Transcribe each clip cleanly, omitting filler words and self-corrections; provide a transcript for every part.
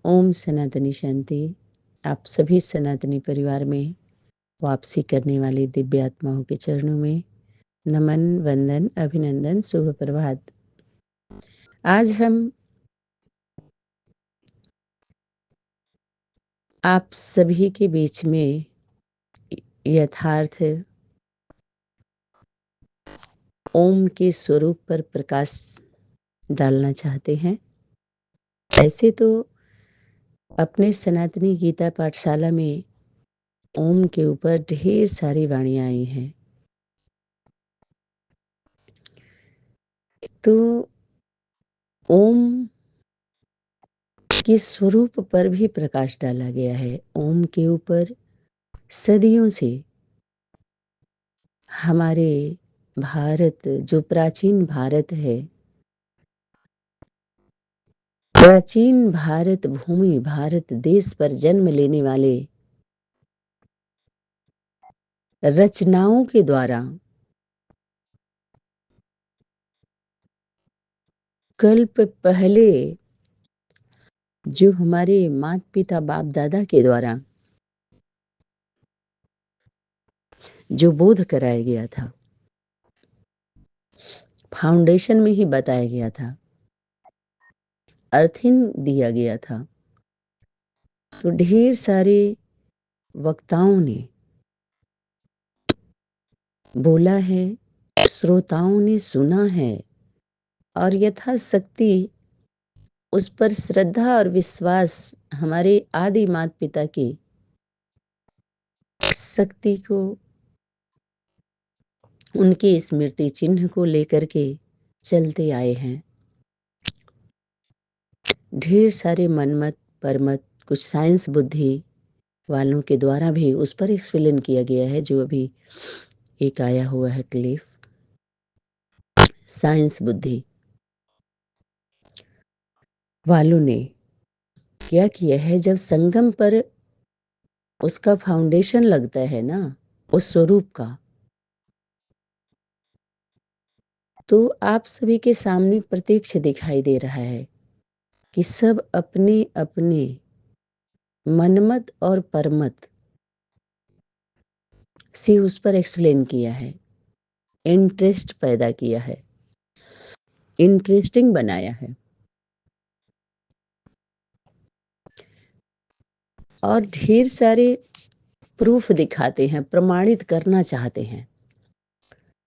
ओम सनातनी शांति। आप सभी सनातनी परिवार में वापसी करने वाली दिव्य आत्माओं के चरणों में नमन, वंदन, अभिनंदन, शुभ प्रभात। आज हम आप सभी के बीच में यथार्थ ओम के स्वरूप पर प्रकाश डालना चाहते हैं। ऐसे तो अपने सनातनी गीता पाठशाला में ओम के ऊपर ढेर सारी वाणियां आई हैं, तो ओम के स्वरूप पर भी प्रकाश डाला गया है। ओम के ऊपर सदियों से हमारे भारत, जो प्राचीन भारत है, प्राचीन भारत भूमि, भारत देश पर जन्म लेने वाले रचनाओं के द्वारा कल्प पहले जो हमारे माता पिता बाप दादा के द्वारा जो बोध कराया गया था, फाउंडेशन में ही बताया गया था, अर्थिंग दिया गया था, तो ढेर सारे वक्ताओं ने बोला है, श्रोताओं ने सुना है और यथाशक्ति उस पर श्रद्धा और विश्वास हमारे आदि माता पिता की शक्ति को, उनके स्मृति चिन्ह को लेकर के चलते आए हैं। ढेर सारे मनमत परमत, कुछ साइंस बुद्धि वालों के द्वारा भी उस पर एक्सप्लेन किया गया है। जो अभी एक आया हुआ है क्लिप, साइंस बुद्धि वालों ने क्या किया है, जब संगम पर उसका फाउंडेशन लगता है ना, उस स्वरूप का, तो आप सभी के सामने प्रत्यक्ष दिखाई दे रहा है कि सब अपने अपने मनमत और परमत से उस पर एक्सप्लेन किया है, इंटरेस्ट पैदा किया है, इंटरेस्टिंग बनाया है और ढेर सारे प्रूफ दिखाते हैं, प्रमाणित करना चाहते हैं,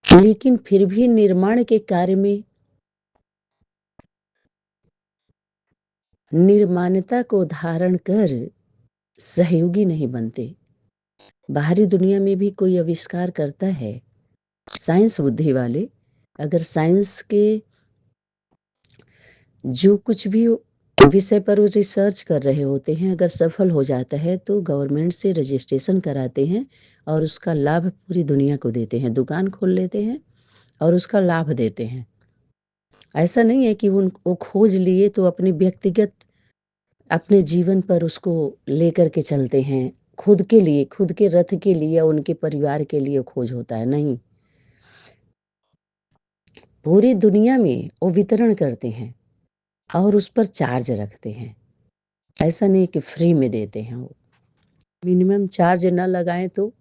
लेकिन फिर भी निर्माण के कार्य में निर्माणता को धारण कर सहयोगी नहीं बनते। बाहरी दुनिया में भी कोई आविष्कार करता है, साइंस बुद्धि वाले अगर साइंस के जो कुछ भी विषय पर वो रिसर्च कर रहे होते हैं, अगर सफल हो जाता है तो गवर्नमेंट से रजिस्ट्रेशन कराते हैं और उसका लाभ पूरी दुनिया को देते हैं, दुकान खोल लेते हैं और उसका लाभ देते हैं। ऐसा नहीं है कि वो खोज लिए तो अपने व्यक्तिगत अपने जीवन पर उसको लेकर के चलते हैं, खुद के लिए, खुद के रथ के लिए या उनके परिवार के लिए खोज होता है, नहीं, पूरी दुनिया में वो वितरण करते हैं और उस पर चार्ज रखते हैं। ऐसा नहीं कि फ्री में देते हैं, वो मिनिमम चार्ज न लगाएं तो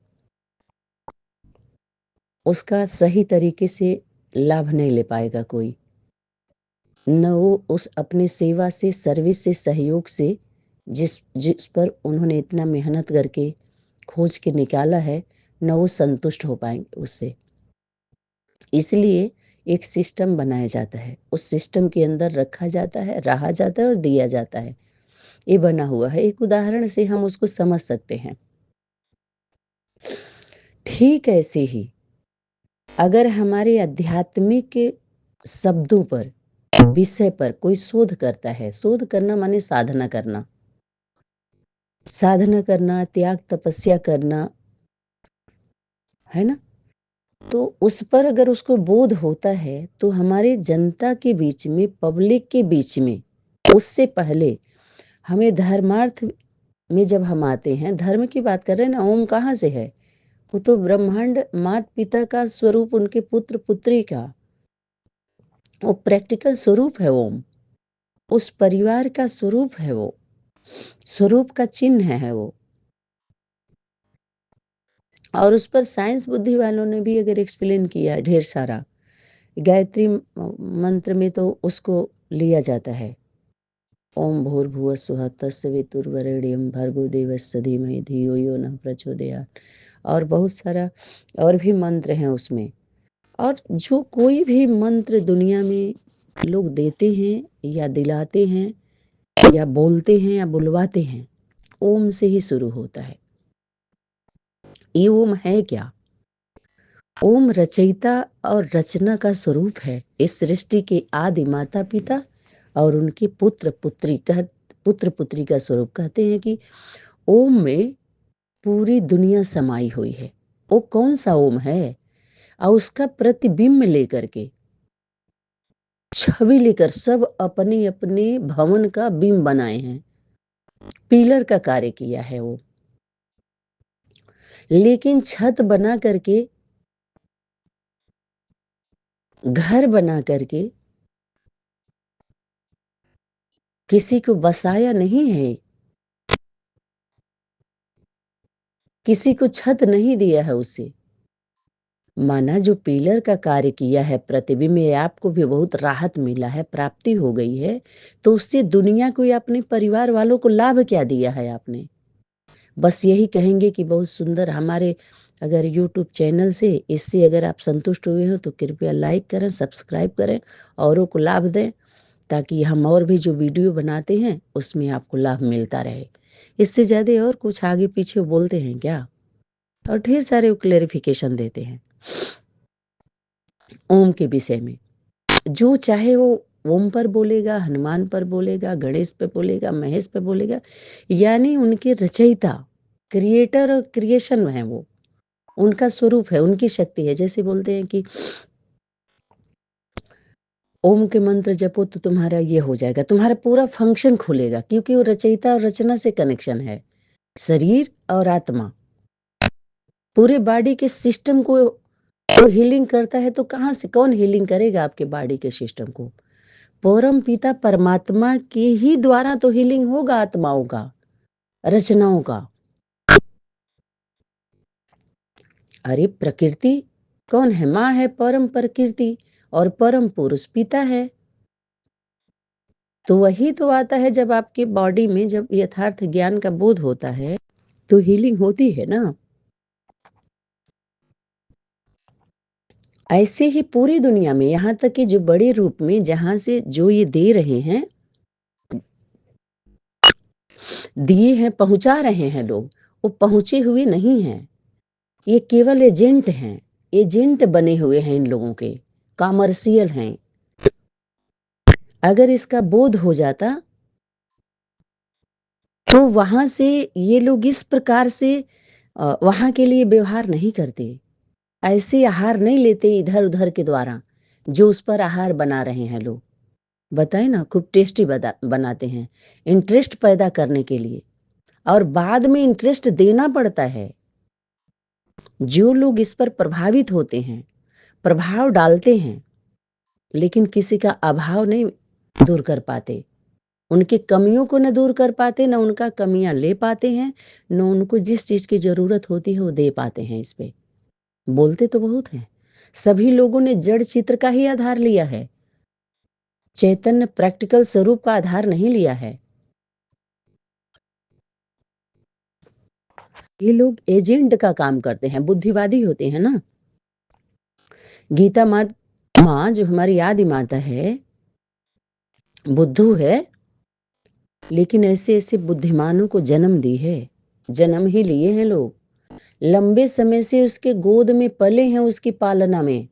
उसका सही तरीके से लाभ नहीं ले पाएगा कोई, न वो उस अपने सेवा से, सर्विस से, सहयोग से जिस जिस पर उन्होंने इतना मेहनत करके खोज के निकाला है, न वो संतुष्ट हो पाएंगे उससे। इसलिए एक सिस्टम बनाया जाता है, उस सिस्टम के अंदर रखा जाता है, रहा जाता है और दिया जाता है। ये बना हुआ है, एक उदाहरण से हम उसको समझ सकते हैं। ठीक ऐसे ही अगर हमारे आध्यात्मिक शब्दों पर, विषय पर कोई शोध करता है, शोध करना माने साधना करना, साधना करना, त्याग तपस्या करना, है ना, तो उस पर अगर उसको बोध होता है तो हमारे जनता के बीच में, पब्लिक के बीच में, उससे पहले हमें धर्मार्थ में जब हम आते हैं, धर्म की बात कर रहे हैं ना, ओम कहाँ से है, वो तो ब्रह्मांड माता पिता का स्वरूप, उनके पुत्र पुत्री का वो प्रैक्टिकल स्वरूप है ओम, उस परिवार का स्वरूप है वो। स्वरूप का चिन्ह है वो। और उस पर साइंस बुद्धि वालों ने भी अगर एक्सप्लेन किया है ढेर सारा। गायत्री मंत्र में तो उसको लिया जाता है, ओम भूर्भुवः स्वः तत्सवितुर्वरेण्यं भर्गो देवस्य धीमहि धियो यो नः प्रचोदयात्। और बहुत सारा और भी मंत्र हैं उसमें। और जो कोई भी मंत्र दुनिया में लोग देते हैं या दिलाते हैं या बोलते हैं या बुलवाते हैं, ओम से ही शुरू होता है। ये ओम है क्या? ओम रचयिता और रचना का स्वरूप है। इस सृष्टि के आदि माता पिता और उनके पुत्र पुत्री का स्वरूप। कहते हैं कि ओम में पूरी दुनिया समाई हुई है। वो कौन सा ओम है? और उसका प्रतिबिंब लेकर के, छवि लेकर सब अपने अपने भवन का बिंब बनाए हैं, पिलर का कार्य किया है वो। लेकिन छत बना करके, घर बना करके किसी को बसाया नहीं है, किसी को छत नहीं दिया है उसे। माना जो पिलर का कार्य किया है प्रतिबिंब में, आपको भी बहुत राहत मिला है, प्राप्ति हो गई है, तो उससे दुनिया को या अपने परिवार वालों को लाभ क्या दिया है आपने? बस यही कहेंगे कि बहुत सुंदर। हमारे अगर यूट्यूब चैनल से इससे अगर आप संतुष्ट हुए हो तो कृपया लाइक करें, सब्सक्राइब करें, औरों को लाभ दें, ताकि हम और भी जो वीडियो बनाते हैं उसमें आपको लाभ मिलता रहे। इससे ज़्यादा और कुछ आगे पीछे बोलते हैं क्या? और ढेर सारे क्लेरिफिकेशन देते हैं ओम के विषय में। जो चाहे वो ओम पर बोलेगा, हनुमान पर बोलेगा, गणेश पे बोलेगा, महेश पे बोलेगा, यानी उनके रचयिता, क्रिएटर और क्रिएशन है वो, उनका स्वरूप है, उनकी शक्ति है। जैसे बोलते हैं कि ओम के मंत्र जपो तो तुम्हारा ये हो जाएगा, तुम्हारा पूरा फंक्शन खुलेगा, क्योंकि वो रचयिता और रचना से कनेक्शन है, शरीर और आत्मा, पूरे बॉडी के सिस्टम को वो हीलिंग करता है। तो कहाँ से कौन हीलिंग करेगा आपके बॉडी के सिस्टम को? परम पिता परमात्मा के ही द्वारा तो हीलिंग होगा आत्माओं का, रचनाओं का। अरे प्रकृति कौन है? माँ है परम प्रकृति, और परम पुरुष पिता है। तो वही तो आता है जब आपके बॉडी में जब यथार्थ ज्ञान का बोध होता है तो हीलिंग होती है ना। ऐसे ही पूरी दुनिया में, यहाँ तक कि जो बड़े रूप में जहां से जो ये दे रहे हैं, दिए हैं, पहुंचा रहे हैं लोग, वो पहुंचे हुए नहीं हैं। ये केवल एजेंट हैं, एजेंट बने हुए हैं इन लोगों के, कॉमर्शियल हैं। अगर इसका बोध हो जाता तो वहां से ये लोग इस प्रकार से वहां के लिए व्यवहार नहीं करते, ऐसे आहार नहीं लेते इधर उधर के द्वारा जो उस पर आहार बना रहे हैं लोग। बताए ना, खूब टेस्टी बनाते हैं इंटरेस्ट पैदा करने के लिए, और बाद में इंटरेस्ट देना पड़ता है। जो लोग इस पर प्रभावित होते हैं, प्रभाव डालते हैं, लेकिन किसी का अभाव नहीं दूर कर पाते, उनकी कमियों को न दूर कर पाते, न उनका कमियां ले पाते हैं, न उनको जिस चीज की जरूरत होती है वो दे पाते हैं। इस पे बोलते तो बहुत हैं। सभी लोगों ने जड़ चित्र का ही आधार लिया है, चैतन्य प्रैक्टिकल स्वरूप का आधार नहीं लिया है। ये लोग एजेंट का काम करते हैं, बुद्धिवादी होते हैं ना। गीता माँ जो हमारी आदि माता है, बुद्धू है, लेकिन ऐसे ऐसे बुद्धिमानों को जन्म दी है, जन्म ही लिए हैं लोग, लंबे समय से उसके गोद में पले हैं, उसकी पालना में।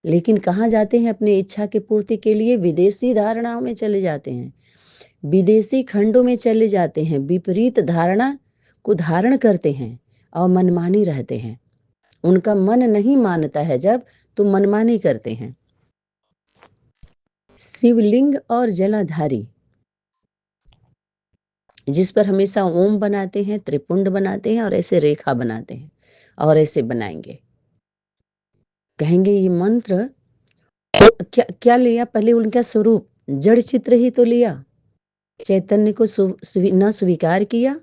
लेकिन कहाँ जाते हैं अपनी इच्छा की पूर्ति के लिए? विदेशी धारणाओं में चले जाते हैं, विदेशी खंडों में चले जाते हैं, विपरीत धारणा को धारण करते हैं और मनमानी रहते हैं। उनका मन नहीं मानता है जब, तो मनमानी करते हैं। शिवलिंग और जलाधारी जिस पर हमेशा ओम बनाते हैं, त्रिपुंड बनाते हैं और ऐसे रेखा बनाते हैं और ऐसे बनाएंगे, कहेंगे ये मंत्र। तो क्या क्या लिया? पहले उनका स्वरूप, जड़ चित्र ही तो लिया। चैतन्य को न स्वीकार किया,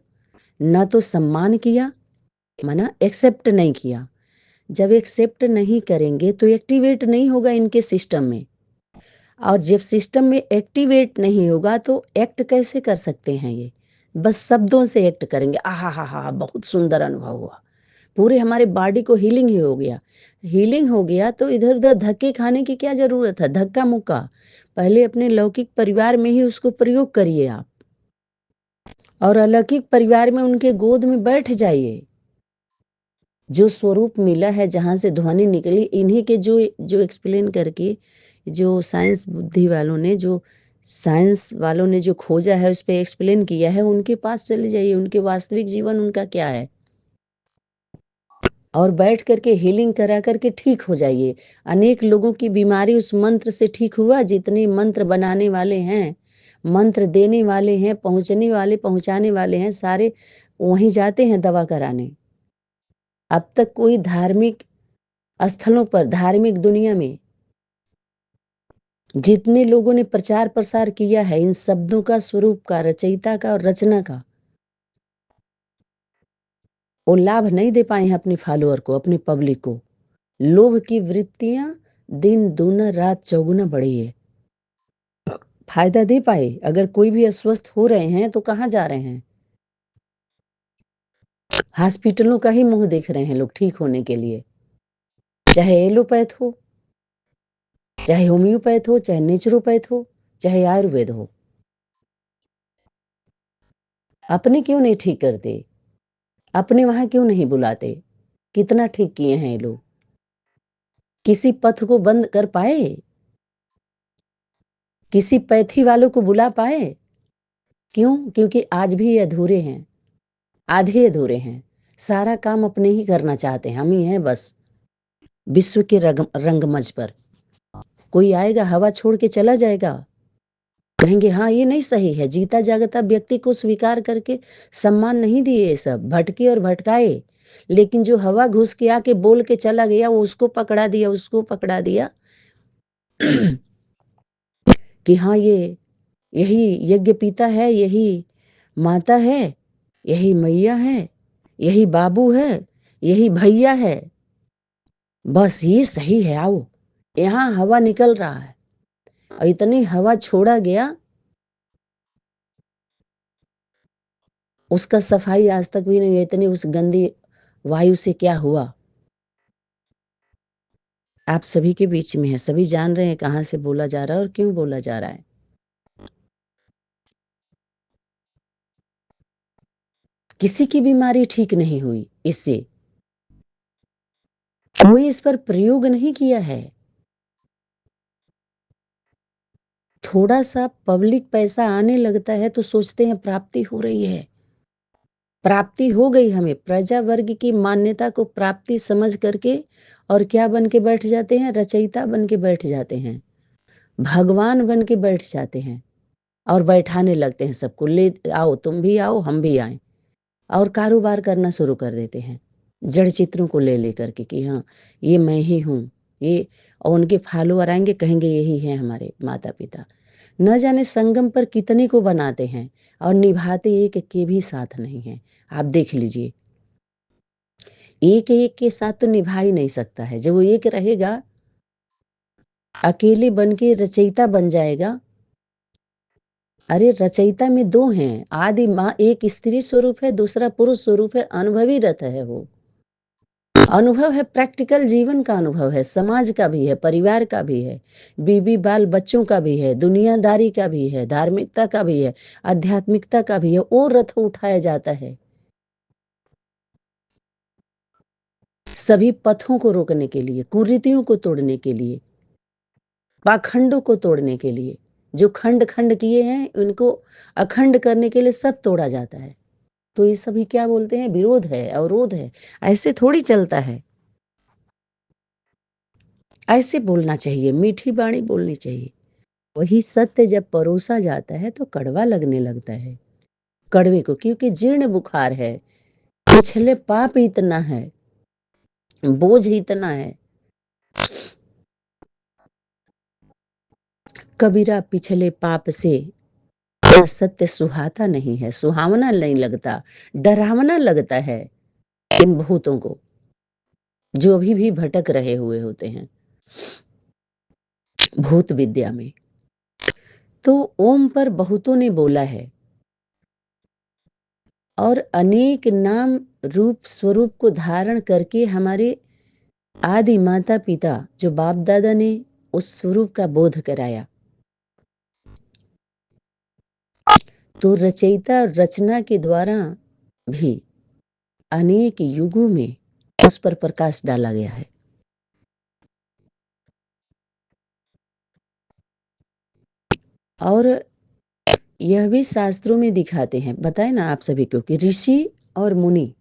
ना तो सम्मान किया, माना एक्सेप्ट नहीं किया। जब एक्सेप्ट नहीं करेंगे तो एक्टिवेट नहीं होगा इनके सिस्टम में, और जब सिस्टम में एक्टिवेट नहीं होगा तो एक्ट कैसे कर सकते हैं ये? बस शब्दों से एक्ट करेंगे, आहा हा हा बहुत सुंदर अनुभव हुआ, पूरे हमारे बॉडी को हीलिंग ही हो गया। हीलिंग हो गया तो इधर उधर धक्के खाने की क्या जरूरत है? धक्का मुक्का पहले अपने लौकिक परिवार में ही उसको प्रयोग करिए आप, और अलौकिक परिवार में उनके गोद में बैठ जाइए। जो स्वरूप मिला है, जहां से ध्वनि निकली, इन्हीं के जो जो एक्सप्लेन करके, जो साइंस बुद्धि वालों ने, जो साइंस वालों ने जो खोजा है, उस पर एक्सप्लेन किया है, उनके पास चले जाइए। उनके वास्तविक जीवन उनका क्या है, और बैठ करके हीलिंग करा करके ठीक हो जाइए। अनेक लोगों की बीमारी उस मंत्र से ठीक हुआ। जितने मंत्र बनाने वाले हैं, मंत्र देने वाले हैं, पहुंचने वाले, पहुंचाने वाले हैं, सारे वहीं जाते हैं दवा कराने। अब तक कोई धार्मिक स्थलों पर, धार्मिक दुनिया में जितने लोगों ने प्रचार प्रसार किया है इन शब्दों का, स्वरूप का, रचयिता का और रचना का, वो लाभ नहीं दे पाए हैं अपने फॉलोअर को, अपने पब्लिक को। लोभ की वृत्तियां दिन दूना रात चौगुना बढ़ी है। फायदा दे पाए? अगर कोई भी अस्वस्थ हो रहे हैं तो कहाँ जा रहे हैं? हॉस्पिटलों का ही मुंह देख रहे हैं लोग ठीक होने के लिए। चाहे एलोपैथ हो, चाहे होम्योपैथ हो, चाहे नेचुरोपैथ हो, चाहे आयुर्वेद हो। अपने क्यों नहीं ठीक करते? अपने वहां क्यों नहीं बुलाते? कितना ठीक किए हैं ये लोग। किसी पथ को बंद कर पाए? किसी पैथी वालों को बुला पाए? क्यों? क्योंकि आज भी ये अधूरे हैं, आधे अधूरे हैं। सारा काम अपने ही करना चाहते हैं, हम ही हैं बस विश्व के रंगमंच पर। कोई आएगा हवा छोड़ के चला जाएगा, कहेंगे हाँ ये नहीं सही है। जीता जागता व्यक्ति को स्वीकार करके सम्मान नहीं दिए ये सब, भटके और भटकाए। लेकिन जो हवा घुस के आके बोल के चला गया, वो उसको पकड़ा दिया, उसको पकड़ा दिया कि हाँ ये यही यज्ञ पीता है, यही माता है, यही मैया है, यही बाबू है, यही भैया है, बस ये सही है। आओ, यहाँ हवा निकल रहा है। और इतनी हवा छोड़ा गया, उसका सफाई आज तक भी नहीं है। इतनी उस गंदी वायु से क्या हुआ? आप सभी के बीच में है, सभी जान रहे हैं कहाँ से बोला जा रहा है और क्यों बोला जा रहा है। किसी की बीमारी ठीक नहीं हुई इससे, कोई इस पर प्रयोग नहीं किया है। थोड़ा सा पब्लिक पैसा आने लगता है तो सोचते हैं प्राप्ति हो रही है, प्राप्ति हो गई। हमें प्रजा वर्ग की मान्यता को प्राप्ति समझ करके, और क्या बन के बैठ जाते हैं? रचयिता बन के बैठ जाते हैं, भगवान बन के बैठ जाते हैं, और बैठाने लगते हैं सबको, ले आओ, तुम भी आओ, हम भी आए, और कारोबार करना शुरू कर देते हैं जड़ चित्रों को ले लेकर के कि हाँ ये मैं ही हूँ ये। और उनके फॉलोअर आएंगे, कहेंगे यही है हमारे माता पिता। न जाने संगम पर कितने को बनाते हैं और निभाते एक के भी साथ नहीं है। आप देख लीजिए, एक एक के साथ तो निभा ही नहीं सकता है। जब वो एक रहेगा, अकेले बन के रचयिता बन जाएगा। अरे रचयिता में दो हैं, आदि माँ, एक स्त्री स्वरूप है, दूसरा पुरुष स्वरूप है। अनुभवी रथ है वो, अनुभव है, प्रैक्टिकल जीवन का अनुभव है, समाज का भी है, परिवार का भी है, बीबी बाल बच्चों का भी है, दुनियादारी का भी है, धार्मिकता का भी है, आध्यात्मिकता का भी है। और रथ उठाया जाता है सभी पथों को रोकने के लिए, कुरीतियों को तोड़ने के लिए, पाखंडों को तोड़ने के लिए। जो खंड खंड किए हैं उनको अखंड करने के लिए सब तोड़ा जाता है। तो ये सभी क्या बोलते हैं? विरोध है, अवरोध है। ऐसे थोड़ी चलता है। ऐसे बोलना चाहिए, मीठी बाणी बोलनी चाहिए। वही सत्य जब परोसा जाता है तो कड़वा लगने लगता है कड़वे को, क्योंकि जीर्ण बुखार है, पिछले पाप इतना है, बोझ इतना है। कबीरा पिछले पाप से सत्य सुहाता नहीं है, सुहावना नहीं लगता, डरावना लगता है इन भूतों को, जो अभी भी भटक रहे हुए होते हैं भूत विद्या में। तो ओम पर बहुतों ने बोला है और अनेक नाम रूप स्वरूप को धारण करके हमारे आदि माता पिता जो बाप दादा ने उस स्वरूप का बोध कराया, तो रचयिता रचना के द्वारा भी अनेक युगों में उस पर प्रकाश डाला गया है। और यह भी शास्त्रों में दिखाते हैं, बताए ना आप सभी को, कि ऋषि और मुनि,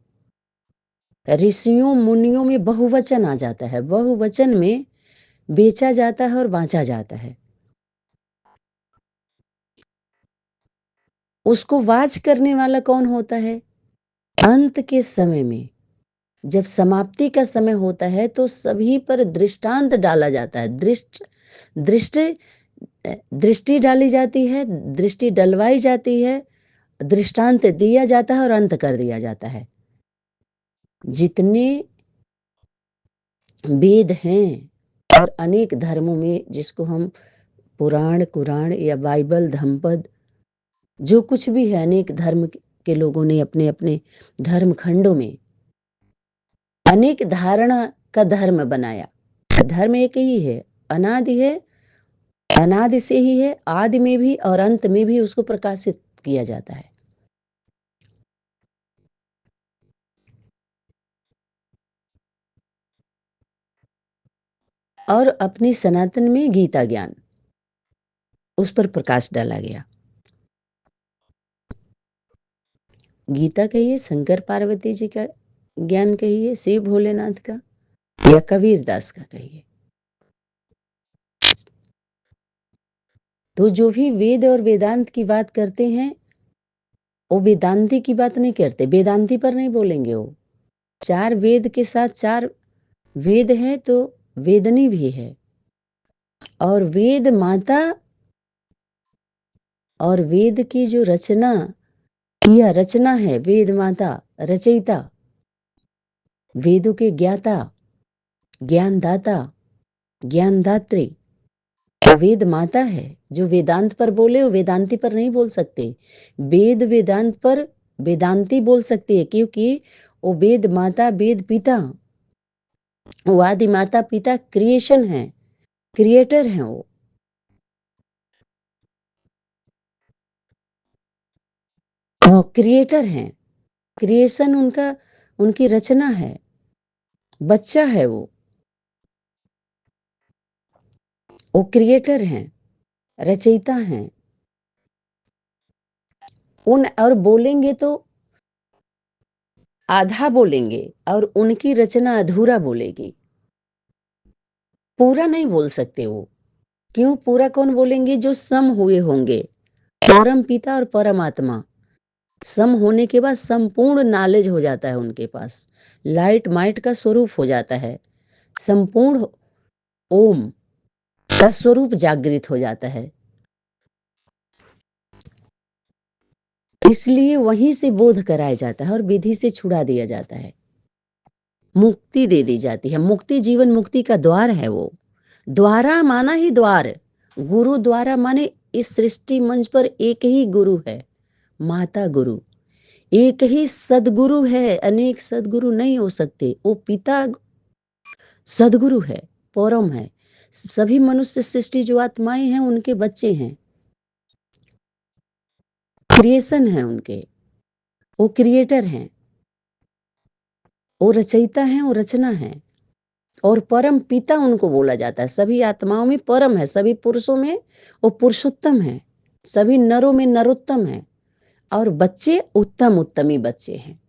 ऋषियों मुनियों में बहुवचन आ जाता है, बहुवचन में बेचा जाता है और बांचा जाता है। उसको वाच करने वाला कौन होता है? अंत के समय में जब समाप्ति का समय होता है तो सभी पर दृष्टांत डाला जाता है, दृष्टि डाली जाती है, दृष्टि डलवाई जाती है, दृष्टांत दिया जाता है और अंत कर दिया जाता है। जितने वेद हैं और अनेक धर्मों में, जिसको हम पुराण कुरान या बाइबल धम्पद जो कुछ भी है, अनेक धर्म के लोगों ने अपने अपने धर्म खंडों में अनेक धारणा का धर्म बनाया। धर्म एक ही है, अनादि है, अनादि से ही है, आदि में भी और अंत में भी उसको प्रकाशित किया जाता है। और अपने सनातन में गीता ज्ञान, उस पर प्रकाश डाला गया। गीता कहिए, शंकर पार्वती जी का ज्ञान कहिए, शिव भोलेनाथ का, या कबीर दास का कहिए, तो जो भी वेद और वेदांत की बात करते हैं वो वेदांती की बात नहीं करते, वेदांती पर नहीं बोलेंगे। वो चार वेद के साथ चार वेद है तो वेदनी भी है, और वेद माता और वेद की जो रचना किया, रचना है, वेद माता रचयिता, वेदों के ज्ञाता, ज्ञानदाता, ज्ञानदात्री, वेद माता है। जो वेदांत पर बोले वो वेदांती पर नहीं बोल सकते, वेद वेदांत पर वेदांती बोल सकती है, क्योंकि वो वेद माता वेद पिता, वो आदि माता पिता क्रिएशन है, क्रिएटर हैं वो क्रिएटर हैं, क्रिएशन उनका, उनकी रचना है, बच्चा है वो क्रिएटर हैं, रचयिता हैं। उन और बोलेंगे तो आधा बोलेंगे और उनकी रचना अधूरा बोलेगी, पूरा नहीं बोल सकते वो। क्यों पूरा कौन बोलेंगे? जो सम हुए होंगे, परम पिता और परमात्मा। सम होने के बाद संपूर्ण नॉलेज हो जाता है उनके पास, लाइट माइट का स्वरूप हो जाता है, संपूर्ण ओम का स्वरूप जागृत हो जाता है। इसलिए वहीं से बोध कराया जाता है और विधि से छुड़ा दिया जाता है, मुक्ति दे दी जाती है। मुक्ति जीवन मुक्ति का द्वार है वो, द्वारा माना ही द्वार, गुरु द्वारा माने इस सृष्टि मंच पर एक ही गुरु है, माता गुरु, एक ही सदगुरु है, अनेक सदगुरु नहीं हो सकते। वो पिता सदगुरु है, परम है। सभी मनुष्य सृष्टि जो आत्माएं हैं उनके बच्चे हैं, क्रिएशन है उनके, वो क्रिएटर हैं, वो रचयिता हैं, वो रचना है। और परम पिता उनको बोला जाता है। सभी आत्माओं में परम है, सभी पुरुषों में वो पुरुषोत्तम है, सभी नरों में नरोत्तम है, और बच्चे उत्तम उत्तमी बच्चे हैं।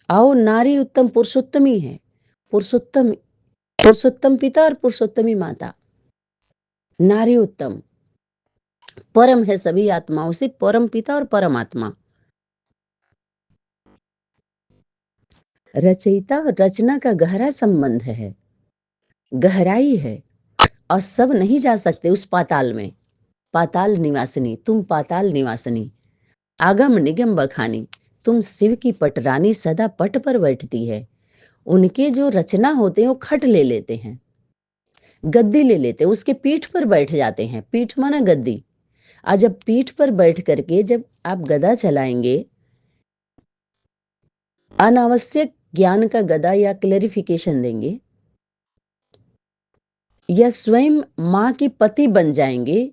आओ नारी उत्तम पुरुषोत्तमी है, पुरुषोत्तम, पुरुषोत्तम पिता और पुरुषोत्तमी माता, नारी उत्तम, परम है सभी आत्माओं से, परम पिता और परमात्मा। रचयिता और रचना का गहरा संबंध है, गहराई है, और सब नहीं जा सकते उस पाताल में। पाताल निवासिनी, तुम पाताल निवासिनी, आगम निगम बखानी, तुम शिव की पटरानी सदा पट पर बैठती है। उनके जो रचना होते हैं वो खट ले लेते हैं, गद्दी ले लेते हैं, उसके पीठ पर बैठ जाते हैं। पीठ माना गद्दी। आज जब पीठ पर बैठ करके जब आप गदा चलाएंगे, अनावश्यक ज्ञान का गदा या क्लेरिफिकेशन देंगे, या स्वयं माँ के पति बन जाएंगे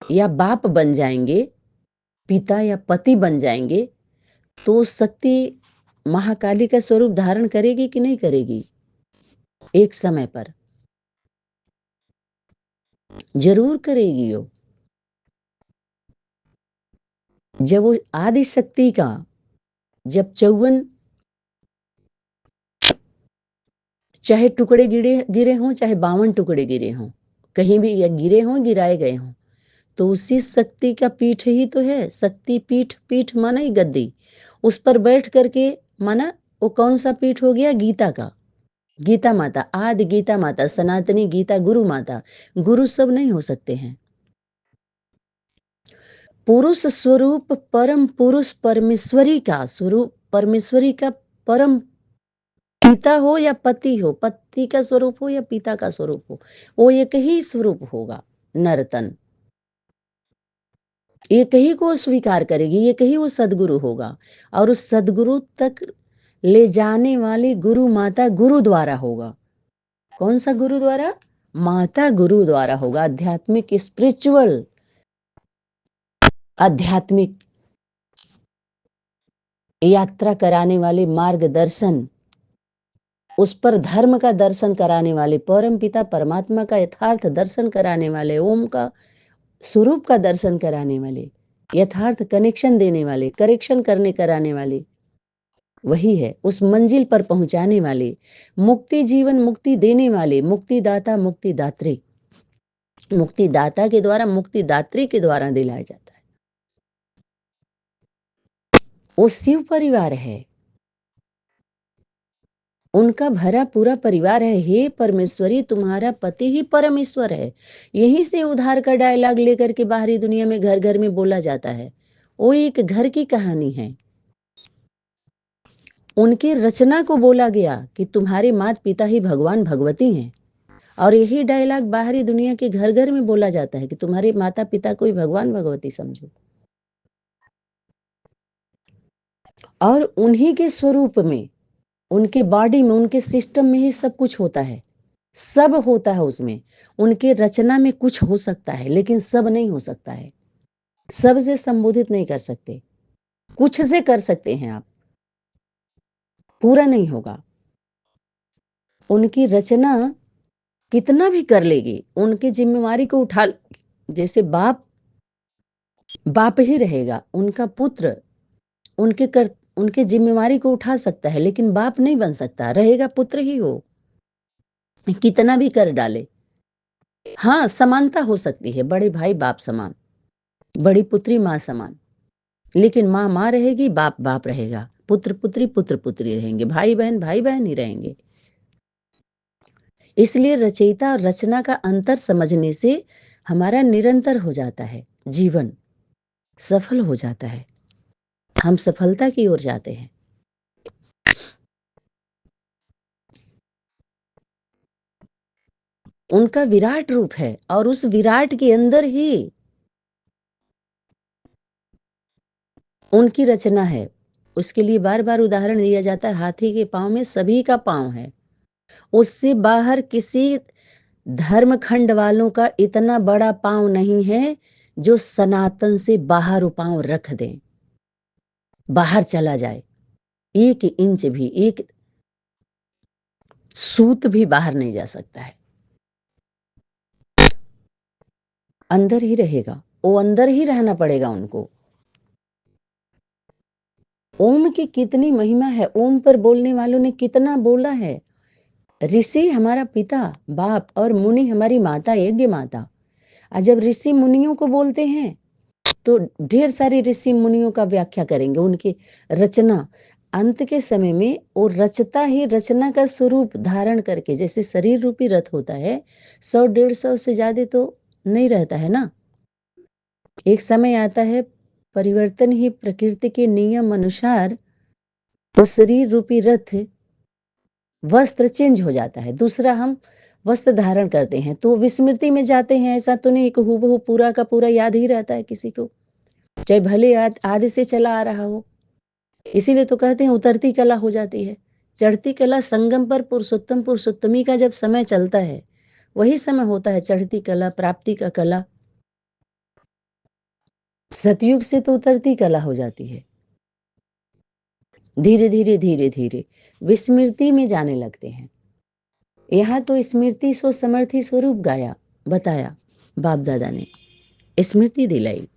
या बाप बन जाएंगे, पिता या पति बन जाएंगे, तो शक्ति महाकाली का स्वरूप धारण करेगी कि नहीं करेगी? एक समय पर जरूर करेगी वो। जब वो आदि शक्ति का जब 54 चाहे टुकड़े गिरे गिरे हों, चाहे 52 टुकड़े गिरे हों, कहीं भी या गिरे हों गिराए गए हों, तो उसी शक्ति का पीठ ही तो है। शक्ति पीठ, पीठ माना ही गद्दी, उस पर बैठ करके माना वो कौन सा पीठ हो गया? गीता का। गीता माता, आदि गीता माता, सनातनी गीता गुरु माता। गुरु सब नहीं हो सकते हैं। पुरुष स्वरूप परम पुरुष परमेश्वरी का स्वरूप, परमेश्वरी का परम पिता हो या पति हो, पति का स्वरूप हो या पिता का स्वरूप हो, वो एक ही स्वरूप होगा। नर्तन एक ही को स्वीकार करेगी, एक ही वो सदगुरु होगा। और उस सदगुरु तक ले जाने वाली गुरु माता गुरु द्वारा होगा। कौन सा गुरु द्वारा? माता गुरु द्वारा होगा। आध्यात्मिक स्पिरिचुअल, आध्यात्मिक यात्रा कराने वाले, मार्गदर्शन, उस पर धर्म का दर्शन कराने वाले, परम पिता परमात्मा का यथार्थ दर्शन कराने वाले, ओम का स्वरूप का दर्शन कराने वाले, यथार्थ कनेक्शन देने वाले, करेक्शन करने कराने वाले, वही है। उस मंजिल पर पहुंचाने वाले, मुक्ति जीवन मुक्ति देने वाले, मुक्तिदाता मुक्तिदात्री। मुक्तिदाता के द्वारा, मुक्तिदात्री के द्वारा दिलाया जाता है। वो शिव परिवार है, उनका भरा पूरा परिवार है। हे परमेश्वरी, तुम्हारा पति ही परमेश्वर है। यहीं से उद्धार का डायलॉग लेकर के बाहरी दुनिया में घर घर में बोला जाता है। वो एक घर की कहानी है। उनके रचना को बोला गया कि तुम्हारे माता पिता ही भगवान भगवती हैं, और यही डायलॉग बाहरी दुनिया के घर घर में बोला जाता है कि तुम्हारे माता पिता को ही भगवान भगवती समझो। और उन्हीं के स्वरूप में, उनके बॉडी में, उनके सिस्टम में ही सब कुछ होता है। सब होता है उसमें। उनके रचना में कुछ हो सकता है, लेकिन सब नहीं हो सकता है। सब से संबोधित नहीं कर सकते, कुछ से कर सकते हैं आप, पूरा नहीं होगा। उनकी रचना कितना भी कर लेगी, उनकी जिम्मेवारी को उठा, जैसे बाप बाप ही रहेगा, उनका पुत्र उनके जिम्मेवारी को उठा सकता है, लेकिन बाप नहीं बन सकता, रहेगा पुत्र ही हो, कितना भी कर डाले। हाँ, समानता हो सकती है, बड़े भाई बाप समान, बड़ी पुत्री माँ समान, लेकिन माँ माँ रहेगी, बाप बाप रहेगा, पुत्र पुत्री पुत्र पुत्री रहेंगे, भाई बहन ही रहेंगे। इसलिए रचयिता और रचना का अंतर समझने से हमारा निरंतर हो जाता है, जीवन सफल हो जाता है, हम सफलता की ओर जाते हैं। उनका विराट रूप है, और उस विराट के अंदर ही उनकी रचना है। उसके लिए बार बार उदाहरण दिया जाता है, हाथी के पांव में सभी का पांव है। उससे बाहर किसी धर्मखंड वालों का इतना बड़ा पांव नहीं है जो सनातन से बाहर पांव रख दें, बाहर चला जाए। 1 इंच भी, एक सूत भी बाहर नहीं जा सकता है, अंदर ही रहेगा, वो अंदर ही रहना पड़ेगा उनको। ओम की कितनी महिमा है, ओम पर बोलने वालों ने कितना बोला है। ऋषि हमारा पिता बाप, और मुनि हमारी माता यज्ञ माता। आज जब ऋषि मुनियों को बोलते हैं तो ढेर सारे ऋषि मुनियों का व्याख्या करेंगे, उनकी रचना। अंत के समय में वो रचता ही रचना का स्वरूप धारण करके, जैसे शरीर रूपी रथ होता है, 100-150 से ज्यादा तो नहीं रहता है ना। एक समय आता है परिवर्तन ही प्रकृति के नियम अनुसार वो शरीर रूपी रथ वस्त्र चेंज हो जाता है, दूसरा हम वस्त्र धारण करते हैं तो विस्मृति में जाते हैं। ऐसा तो नहीं कि हूबहू पूरा का पूरा याद ही रहता है किसी को, चाहे भले आदि से चला आ रहा हो। इसीलिए तो कहते हैं उतरती कला हो जाती है। चढ़ती कला संगम पर पुरुषोत्तम पुरुषोत्तमी का जब समय चलता है, वही समय होता है चढ़ती कला, प्राप्ति का कला। सतयुग से तो उतरती कला हो जाती है। धीरे धीरे धीरे धीरे विस्मृति में जाने लगते हैं। यहाँ तो स्मृति सो समर्थी स्वरूप गाया, बताया बाप दादा ने, स्मृति दिलाई।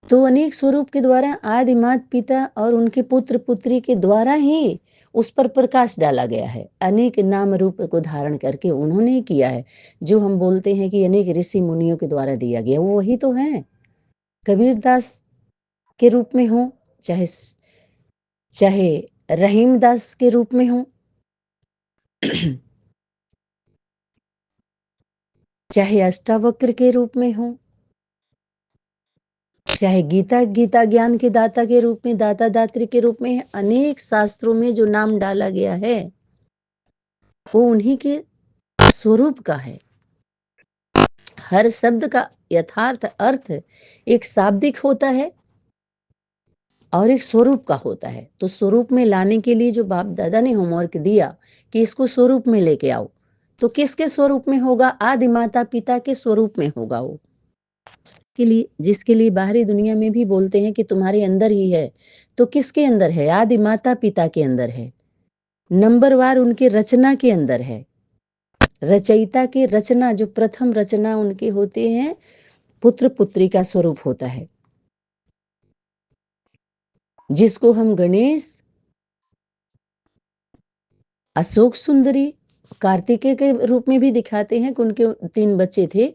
तो अनेक स्वरूप के द्वारा आदि माता पिता और उनके पुत्र पुत्री के द्वारा ही उस पर प्रकाश डाला गया है। अनेक नाम रूप को धारण करके उन्होंने किया है। जो हम बोलते हैं कि अनेक ऋषि मुनियों के द्वारा दिया गया, वो वही तो है। कबीर दास के रूप में हो, चाहे चाहे रहीम दास के रूप में हो, चाहे अष्टावक्र के रूप में हो, चाहे गीता ज्ञान के दाता के रूप में, दाता दात्री के रूप में, अनेक शास्त्रों में जो नाम डाला गया है वो उन्हीं के स्वरूप का है। हर शब्द का यथार्थ अर्थ एक शाब्दिक होता है और एक स्वरूप का होता है। तो स्वरूप में लाने के लिए जो बाप दादा ने होमवर्क दिया कि इसको स्वरूप में लेके आओ, तो किसके स्वरूप में होगा? आदि माता पिता के स्वरूप में होगा वो। के लिए, जिसके लिए बाहरी दुनिया में भी बोलते हैं कि तुम्हारे अंदर ही है, तो किसके अंदर है? आदि माता पिता के अंदर है। नंबरवार उनके रचना के अंदर है। रचयिता की रचना, जो प्रथम रचना उनके होते हैं, पुत्र पुत्री का स्वरूप होता है, जिसको हम गणेश, अशोक सुंदरी, कार्तिकेय के रूप में भी दिखाते हैं कि उनके 3 बच्चे थे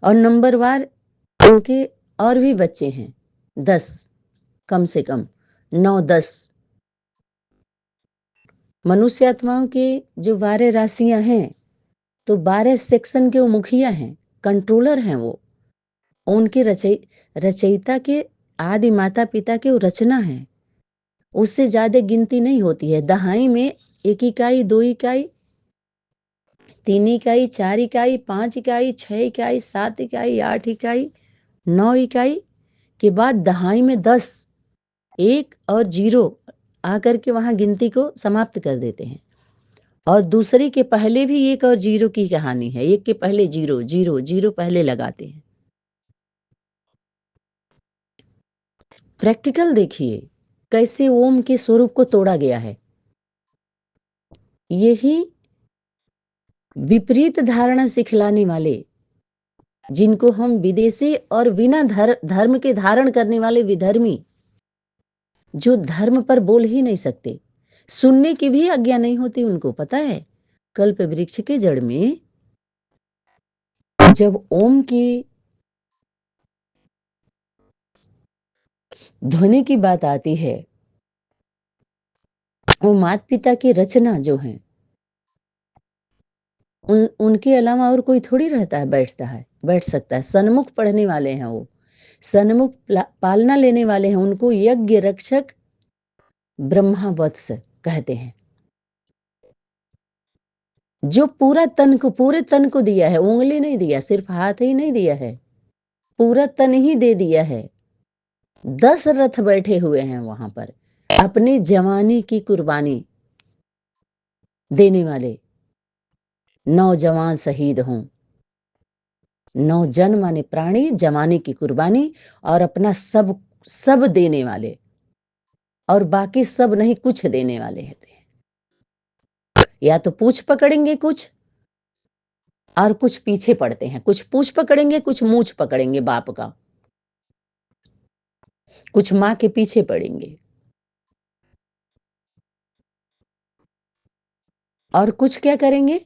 और नंबरवार उनके और भी बच्चे हैं, 10, कम से कम 9-10। मनुष्य आत्माओं के जो 12 राशियां हैं, तो 12 सेक्शन के वो मुखिया हैं, कंट्रोलर हैं वो। उनके रचयिता के आदि माता पिता के वो रचना है। उससे ज्यादा गिनती नहीं होती है। दहाई में 1 इकाई, 2 इकाई, 3 इकाई, 4 इकाई, 5 इकाई, 6 इकाई, 7 इकाई, 8 इकाई, 9 इकाई के बाद दहाई में 10, 1 और 0 आकर के वहां गिनती को समाप्त कर देते हैं। और दूसरे के पहले भी 1 और 0 की कहानी है। 1 के पहले 0, 0, 0 पहले लगाते हैं। प्रैक्टिकल देखिए कैसे ओम के स्वरूप को तोड़ा गया है। यही विपरीत धारणा सिखलाने वाले, जिनको हम विदेशी और बिना धर्म के धारण करने वाले विधर्मी, जो धर्म पर बोल ही नहीं सकते, सुनने की भी आज्ञा नहीं होती उनको। पता है, कल्प वृक्ष के जड़ में जब ओम की ध्वनि की बात आती है, वो माता पिता की रचना जो है, उनके अलावा और कोई थोड़ी रहता है, बैठ सकता है। सन्मुख पढ़ने वाले हैं वो, सन्मुख पालना लेने वाले हैं। उनको यज्ञ रक्षक ब्रह्मा वत्स कहते हैं। जो पूरे तन को दिया है, उंगली नहीं दिया, सिर्फ हाथ ही नहीं दिया है, पूरा तन ही दे दिया है। 10 रथ बैठे हुए हैं वहां पर, अपनी जवानी की कुर्बानी देने वाले। नौजवान शहीद हों, नौजन माने प्राणी, जवानी की कुर्बानी और अपना सब देने वाले, और बाकी सब नहीं कुछ देने वाले हैं। या तो पूछ पकड़ेंगे कुछ और कुछ पीछे पड़ते हैं, कुछ पूछ पकड़ेंगे, कुछ मूछ पकड़ेंगे बाप का, कुछ माँ के पीछे पड़ेंगे, और कुछ क्या करेंगे?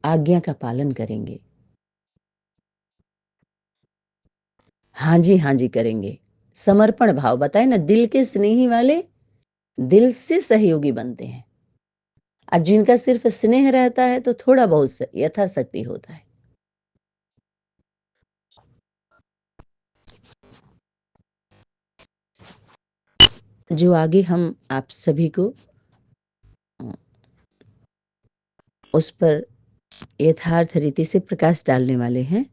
आज्ञा का पालन करेंगे। हाँ जी करेंगे। समर्पण भाव, बताए ना, दिल के स्नेही वाले दिल से सहयोगी बनते हैं। और जिनका सिर्फ स्नेह रहता है तो थोड़ा बहुत यथाशक्ति होता है। जो आगे हम आप सभी को उस पर यथार्थ रीति से प्रकाश डालने वाले हैं।